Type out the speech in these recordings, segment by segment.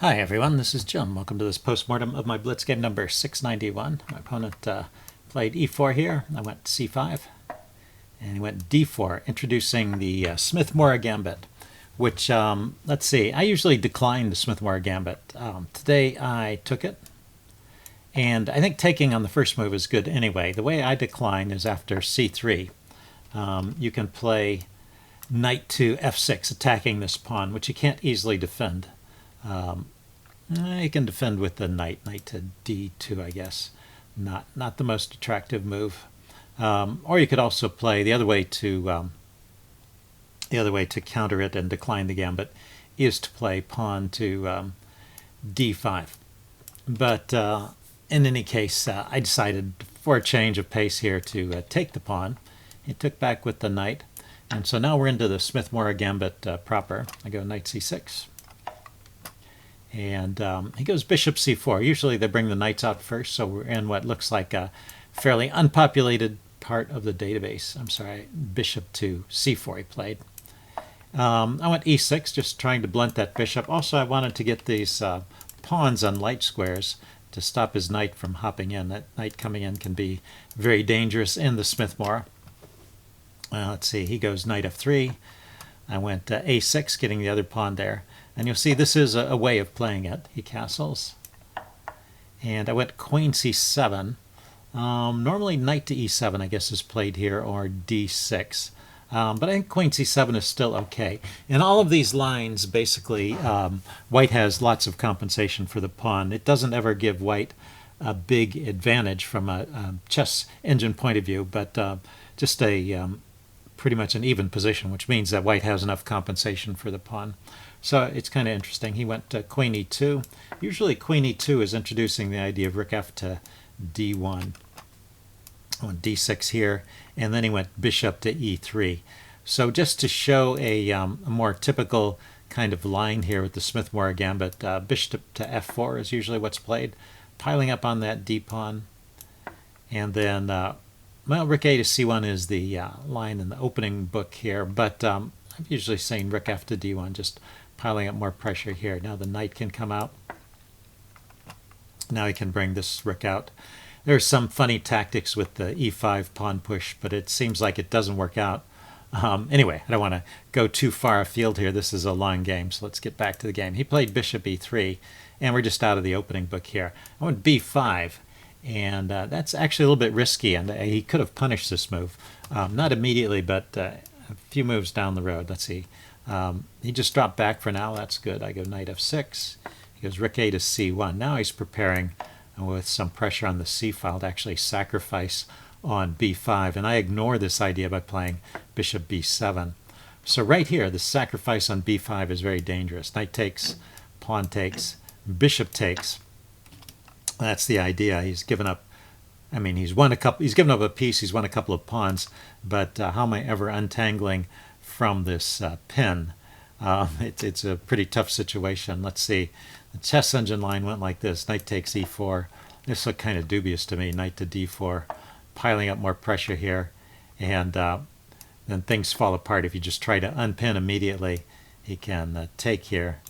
Hi everyone, this is Jim. Welcome to this postmortem of my Blitz game number 691. My opponent played e4 here. I went c5, and he went d4, introducing the Smith-Morra gambit, which, let's see, I usually decline the Smith-Morra gambit. Today I took it, and I think taking on the first move is good anyway. The way I decline is after c3. You can play knight to f6, attacking this pawn, which you can't easily defend. You can defend with the knight to d2, I guess. Not the most attractive move. Or you could also play the other way to counter it and decline the gambit is to play pawn to d5. But in any case, I decided for a change of pace here to take the pawn. He took back with the knight, and so now we're into the Smith-Morra gambit proper. I go knight c6. And he goes bishop c4. Usually they bring the knights out first, so we're in what looks like a fairly unpopulated part of the database. I'm sorry, bishop to c4 he played. I went e6, just trying to blunt that bishop. Also, I wanted to get these pawns on light squares to stop his knight from hopping in. That knight coming in can be very dangerous in the Smith-Morra. Let's see, he goes knight f3. I went a6, getting the other pawn there. And you'll see this is a way of playing it. He castles. And I went queen c7. Normally knight to e7, I guess, is played here, or d6. But I think queen c7 is still okay. In all of these lines, basically, white has lots of compensation for the pawn. It doesn't ever give white a big advantage from a chess engine point of view, but just a pretty much an even position, which means that white has enough compensation for the pawn. So it's kind of interesting. He went queen e2. Usually queen e2 is introducing the idea of rook f to d1. I went d6 here, and then he went bishop to e3. So just to show a more typical kind of line here with the Smith-Morra gambit, bishop to f4 is usually what's played, piling up on that d-pawn. And then, well, rook a to c1 is the line in the opening book here, but I'm usually saying rook f to d1, just piling up more pressure here. Now the knight can come out. Now he can bring this rook out. There's some funny tactics with the e5 pawn push, but it seems like it doesn't work out. Anyway, I don't want to go too far afield here. This is a long game, so let's get back to the game. He played bishop e3, and we're just out of the opening book here. I went b5, and that's actually a little bit risky, and he could have punished this move. Not immediately, but a few moves down the road. Let's see. He just dropped back for now. That's good. I go knight f6. He goes rook a to c1. Now he's preparing with some pressure on the c file to actually sacrifice on b5. And I ignore this idea by playing bishop b7. So right here, the sacrifice on b5 is very dangerous. Knight takes, pawn takes, bishop takes. That's the idea. He's given up. I mean, he's given up a piece. He's won a couple of pawns. But how am I ever untangling from this pin? It's a pretty tough situation. Let's see. The chess engine line went like this. Knight takes e4. This looked kind of dubious to me. Knight to d4. Piling up more pressure here. And then things fall apart. If you just try to unpin immediately, he can take here.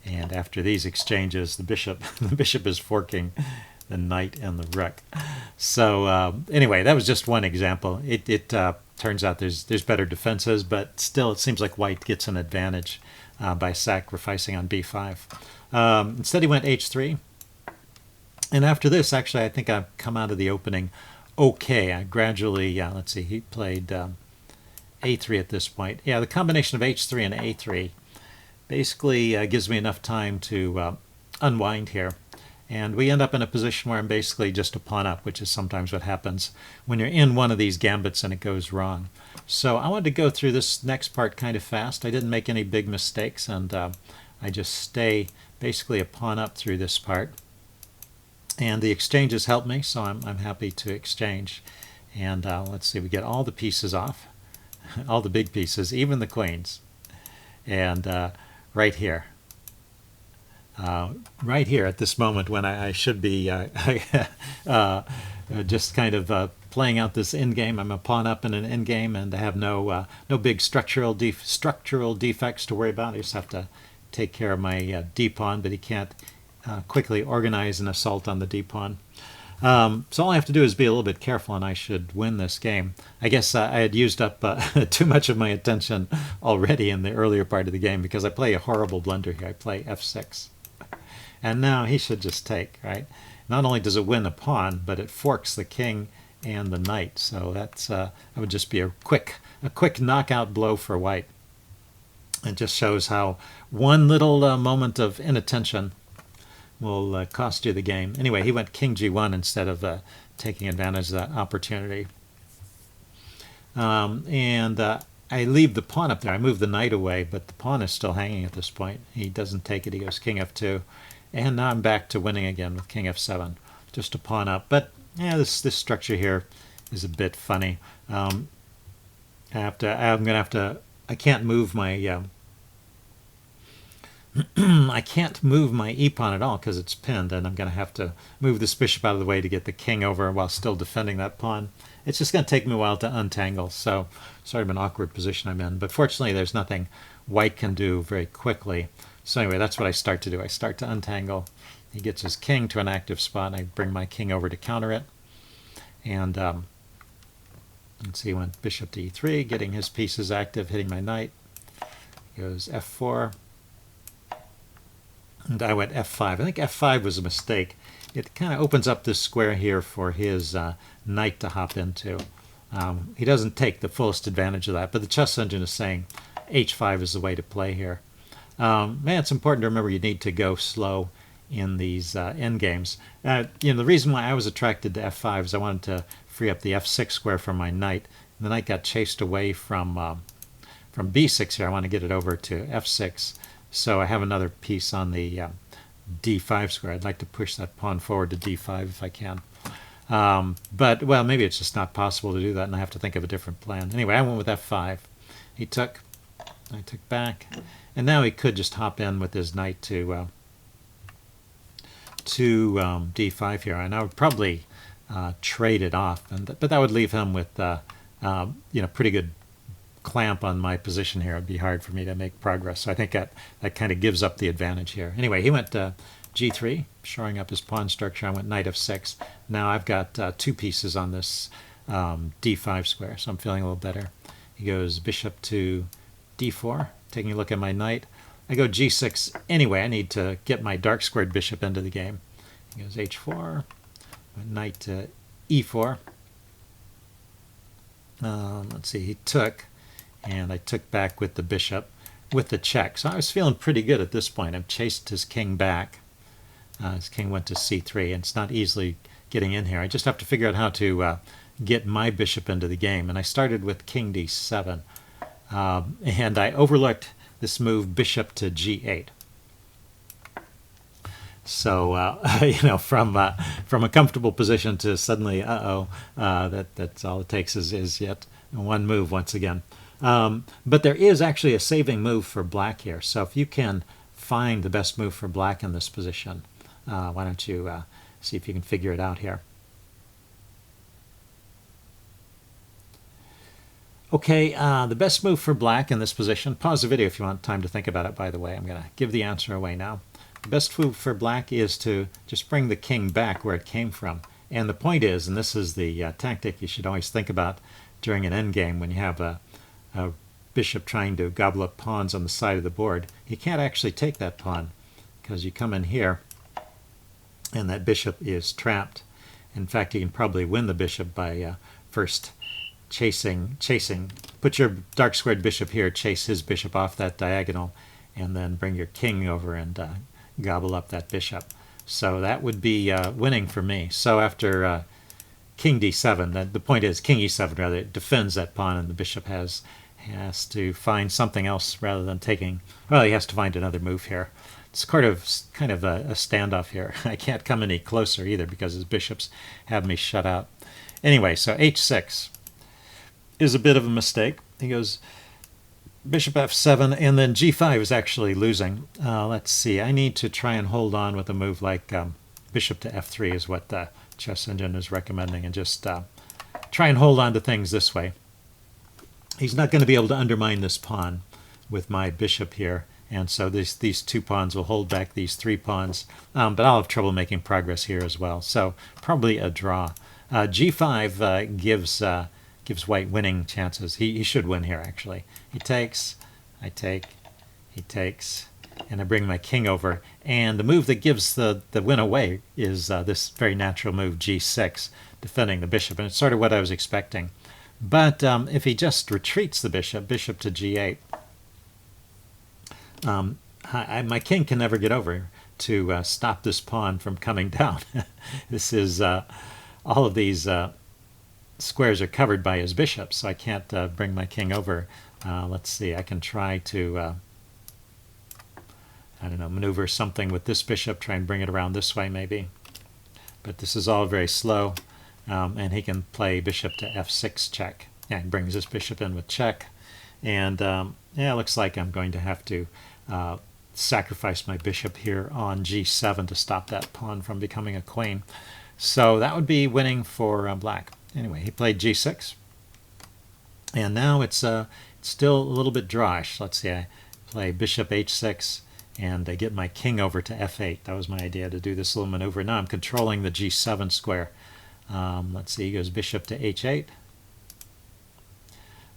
And after these exchanges, the bishop is forking the knight and the rook. So anyway, that was just one example. It turns out there's better defenses, but still it seems like white gets an advantage by sacrificing on b5. Instead he went h3. And after this, actually, I think I've come out of the opening okay. I gradually, let's see, he played a3 at this point. Yeah, the combination of h3 and a3 basically gives me enough time to unwind here. And we end up in a position where I'm basically just a pawn up, which is sometimes what happens when you're in one of these gambits and it goes wrong. So I wanted to go through this next part kind of fast. I didn't make any big mistakes, and I just stay basically a pawn up through this part. And the exchanges help me, so I'm happy to exchange. And let's see, we get all the pieces off, all the big pieces, even the queens. And right here. Right here at this moment when I should be just kind of playing out this endgame. I'm a pawn up in an endgame, and I have no big structural defects to worry about. I just have to take care of my d-pawn, but he can't quickly organize an assault on the d-pawn. So all I have to do is be a little bit careful, and I should win this game. I guess I had used up too much of my attention already in the earlier part of the game, because I play a horrible blunder here. I play f6. And now he should just take, right? Not only does it win a pawn, but it forks the king and the knight. So that would just be a quick knockout blow for white. It just shows how one little moment of inattention will cost you the game. Anyway, he went king g1 instead of taking advantage of that opportunity. I leave the pawn up there. I move the knight away, but the pawn is still hanging at this point. He doesn't take it. He goes king f2. And now I'm back to winning again with king f7. Just a pawn up. But yeah, this structure here is a bit funny. I can't move my I can't move my e-pawn at all because it's pinned, and I'm going to have to move this bishop out of the way to get the king over while still defending that pawn. It's just going to take me a while to untangle, so sort of an awkward position I'm in. But fortunately, there's nothing white can do very quickly. So anyway, that's what I start to do. I start to untangle. He gets his king to an active spot, and I bring my king over to counter it. And let's see, he went bishop to e3, getting his pieces active, hitting my knight. He goes f4. And I went f5. I think f5 was a mistake. It kind of opens up this square here for his knight to hop into. He doesn't take the fullest advantage of that, but the chess engine is saying h5 is the way to play here. Man, it's important to remember you need to go slow in these endgames. The reason why I was attracted to f5 is I wanted to free up the f6 square for my knight. The knight got chased away from b6 here. I want to get it over to f6. So I have another piece on the d5 square. I'd like to push that pawn forward to d5 if I can. But, well, maybe it's just not possible to do that, and I have to think of a different plan. Anyway, I went with f5. He took. I took back. And now he could just hop in with his knight to d5 here. And I would probably trade it off, but that would leave him with pretty good clamp on my position here. It'd be hard for me to make progress. So I think that kind of gives up the advantage here. Anyway, he went g3, shoring up his pawn structure. I went knight f6. Now I've got two pieces on this d5 square, so I'm feeling a little better. He goes bishop to d4, taking a look at my knight. I go g6 anyway. I need to get my dark squared bishop into the game. He goes h4, knight to e4. Let's see, he took, and I took back with the bishop with the check. So I was feeling pretty good at this point. I've chased his king back. His king went to c3, and it's not easily getting in here. I just have to figure out how to get my bishop into the game. And I started with king d7. And I overlooked this move bishop to g8. So from a comfortable position to suddenly that's all it takes is yet one move once again. But there is actually a saving move for black here. So if you can find the best move for black in this position, why don't you see if you can figure it out here. Okay, the best move for black in this position, pause the video if you want time to think about it, by the way. I'm going to give the answer away now. The best move for black is to just bring the king back where it came from. And the point is, and this is the tactic you should always think about during an endgame when you have a bishop trying to gobble up pawns on the side of the board, you can't actually take that pawn because you come in here and that bishop is trapped. In fact, you can probably win the bishop by first chasing. Put your dark squared bishop here, chase his bishop off that diagonal, and then bring your king over and gobble up that bishop. So that would be winning for me. So after king d7, the point is king e7 rather, it defends that pawn, and the bishop has to find something else rather than taking. Well, he has to find another move here. It's kind of a standoff here. I can't come any closer either because his bishops have me shut out. Anyway, so h6 is a bit of a mistake. He goes bishop f7, and then g5 is actually losing. Let's see. I need to try and hold on with a move like bishop to f3 is what the chess engine is recommending, and just try and hold on to things this way. He's not going to be able to undermine this pawn with my bishop here, and so these 2 pawns will hold back these 3 pawns, but I'll have trouble making progress here as well, so probably a draw. G5 gives white winning chances. He should win here, actually. He takes, I take, he takes, and I bring my king over, and the move that gives the win away is this very natural move, G6, defending the bishop, and it's sort of what I was expecting. But if he just retreats the bishop to G8, my king can never get over to stop this pawn from coming down. This is, all of these squares are covered by his bishop, so I can't bring my king over. Let's see, I can try to, I don't know, maneuver something with this bishop, try and bring it around this way maybe. But this is all very slow, and he can play bishop to F6 check. Yeah, he brings this bishop in with check, and yeah, it looks like I'm going to have to sacrifice my bishop here on G7 to stop that pawn from becoming a queen. So that would be winning for black. Anyway, he played G6, and now it's still a little bit drawish. Let's see, I play bishop H6, and I get my king over to F8. That was my idea, to do this little maneuver. Now I'm controlling the G7 square. Let's see, he goes bishop to H8,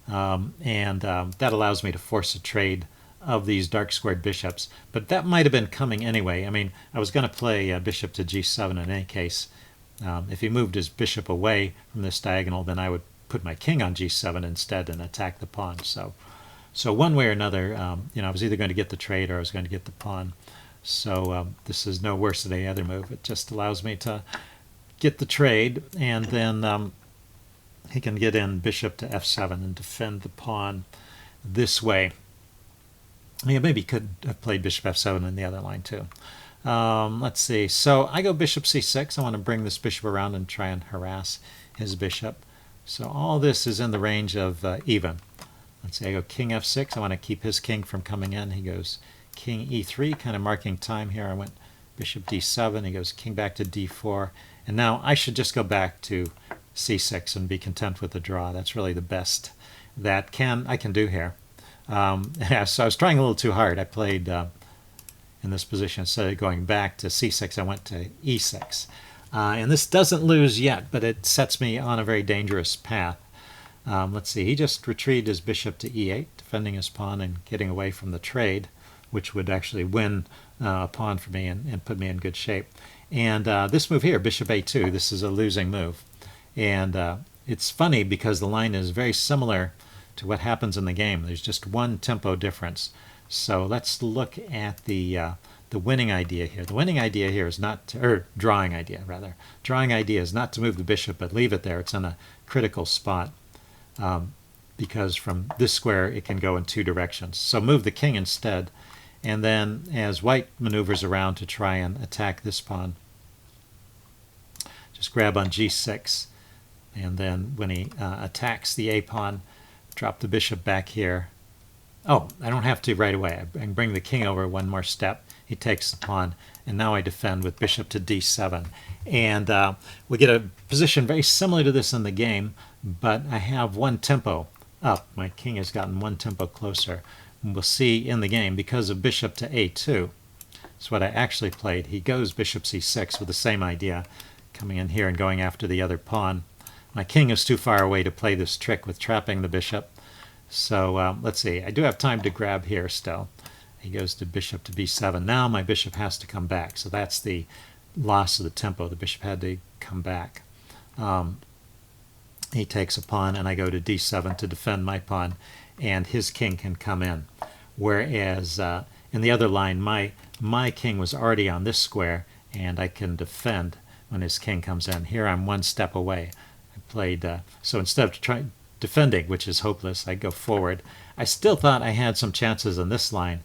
and that allows me to force a trade of these dark squared bishops. But that might have been coming anyway. I mean, I was going to play bishop to G7 in any case. If he moved his bishop away from this diagonal, then I would put my king on G7 instead and attack the pawn. So one way or another, I was either going to get the trade or I was going to get the pawn. So this is no worse than any other move. It just allows me to get the trade, and then he can get in bishop to F7 and defend the pawn this way. Yeah, maybe he could have played bishop F7 in the other line too. Let's see. So I go bishop C6. I want to bring this bishop around and try and harass his bishop. So all this is in the range of even. Let's see. I go king F6. I want to keep his king from coming in. He goes king E3, kind of marking time here. I went bishop D7. He goes king back to D4. And now I should just go back to C6 and be content with the draw. That's really the best that I can do here. Yeah, so I was trying a little too hard. I played in this position. Instead of going back to C6, I went to E6. And this doesn't lose yet, but it sets me on a very dangerous path. Let's see, he just retreated his bishop to E8, defending his pawn and getting away from the trade, which would actually win a pawn for me and put me in good shape. And this move here, bishop A2, this is a losing move. And it's funny because the line is very similar to what happens in the game. There's just one tempo difference. So let's look at the winning idea here. The winning idea here is not to, or drawing idea rather. Drawing idea is not to move the bishop, but leave it there. It's in a critical spot because from this square it can go in 2 directions. So move the king instead, and then as white maneuvers around to try and attack this pawn, just grab on G6, and then when he attacks the A pawn, drop the bishop back here. Oh, I don't have to right away. I can bring the king over one more step. He takes the pawn, and now I defend with bishop to D7. And we get a position very similar to this in the game, but I have one tempo up. My king has gotten one tempo closer. And we'll see in the game, because of bishop to A2, that's what I actually played. He goes bishop C6 with the same idea, coming in here and going after the other pawn. My king is too far away to play this trick with trapping the bishop. So let's see. I do have time to grab here still. He goes to bishop to B7. Now my bishop has to come back. So that's the loss of the tempo. The bishop had to come back. He takes a pawn, and I go to D7 to defend my pawn, and his king can come in. Whereas in the other line, my king was already on this square, and I can defend when his king comes in. Here I'm one step away. I played, so instead of defending, which is hopeless, I go forward. I still thought I had some chances on this line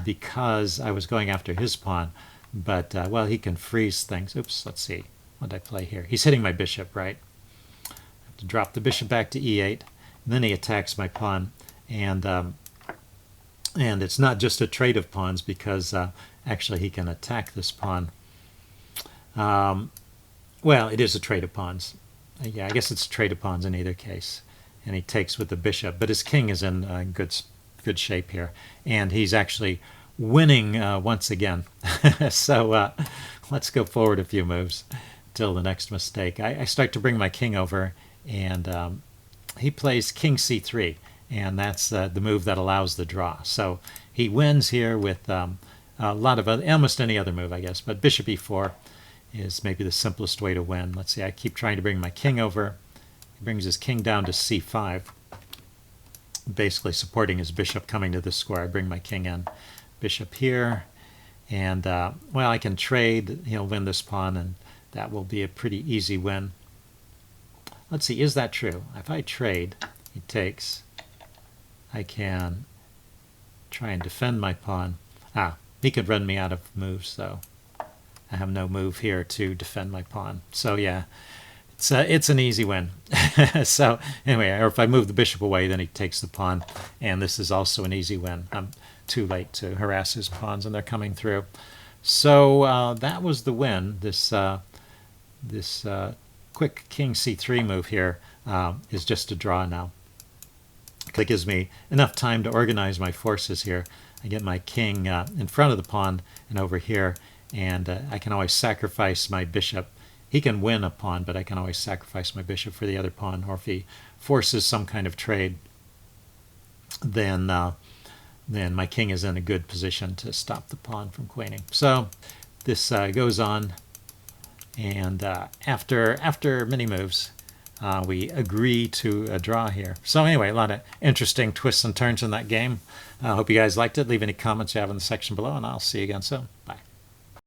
because I was going after his pawn, but well, he can freeze things. Oops, let's see. What did I play here? He's hitting my bishop, right? I have to drop the bishop back to E8, and then he attacks my pawn, and it's not just a trade of pawns because actually he can attack this pawn. Well, it is a trade of pawns. Yeah, I guess it's a trade of pawns in either case. And he takes with the bishop, but his king is in good shape here, and he's actually winning once again. So let's go forward a few moves till the next mistake. I start to bring my king over, and he plays king c3, and that's the move that allows the draw. So he wins here with a lot of almost any other move, I guess, but bishop e4 is maybe the simplest way to win. Let's see, I keep trying to bring my king over. He brings his king down to c5, basically supporting his bishop coming to this square. I bring my king in, bishop here, and well, I can trade. He'll win this pawn, and that will be a pretty easy win. Let's see, is that true? If I trade, he takes. I can try and defend my pawn. He could run me out of moves, though. I have no move here to defend my pawn. So yeah, it's an easy win. So anyway, or if I move the bishop away, then he takes the pawn, and this is also an easy win. I'm too late to harass his pawns, and they're coming through. So that was the win. This quick king c3 move here is just a draw now. It gives me enough time to organize my forces here. I get my king in front of the pawn and over here, and I can always sacrifice my bishop. He can win a pawn, but I can always sacrifice my bishop for the other pawn, or if he forces some kind of trade, then my king is in a good position to stop the pawn from queening. So this goes on, and after many moves, we agree to a draw here. So anyway, a lot of interesting twists and turns in that game. I hope you guys liked it. Leave any comments you have in the section below, and I'll see you again soon. Bye.